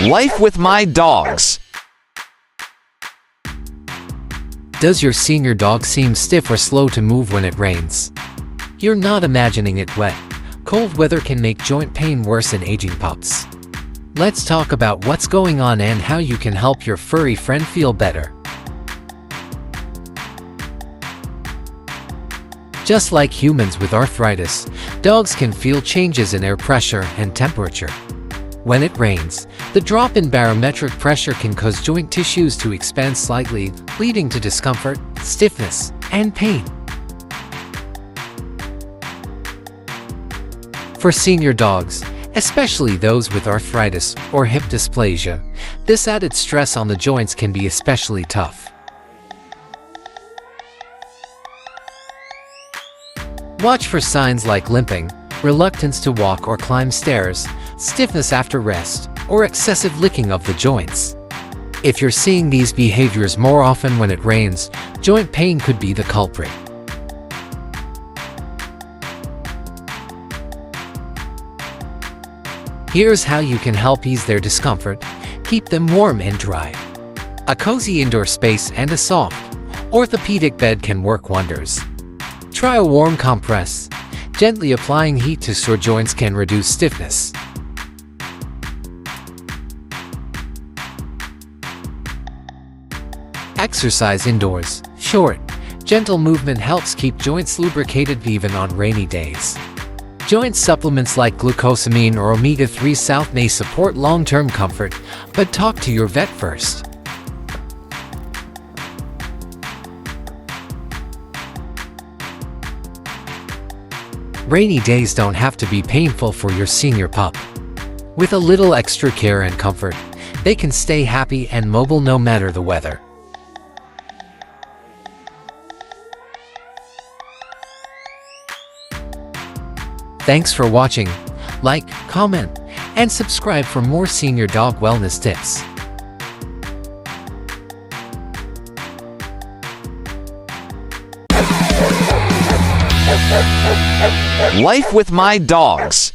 Life with my dogs. Does your senior dog seem stiff or slow to move when it rains? You're not imagining it wet. Cold weather can make joint pain worse in aging pups. Let's talk about what's going on and how you can help your furry friend feel better. Just like humans with arthritis, dogs can feel changes in air pressure and temperature. When it rains, the drop in barometric pressure can cause joint tissues to expand slightly, leading to discomfort, stiffness, and pain. For senior dogs, especially those with arthritis or hip dysplasia, this added stress on the joints can be especially tough. Watch for signs like limping, reluctance to walk or climb stairs, stiffness after rest, or excessive licking of the joints. If you're seeing these behaviors more often when it rains, joint pain could be the culprit. Here's how you can help ease their discomfort. Keep them warm and dry. A cozy indoor space and a soft, orthopedic bed can work wonders. Try a warm compress. Gently applying heat to sore joints can reduce stiffness. Exercise indoors. Short, gentle movement helps keep joints lubricated even on rainy days. Joint supplements like glucosamine or omega-3 salt may support long-term comfort, but talk to your vet first. Rainy days don't have to be painful for your senior pup. With a little extra care and comfort, they can stay happy and mobile no matter the weather. Thanks for watching. Like, comment, and subscribe for more senior dog wellness tips. Life with my dogs.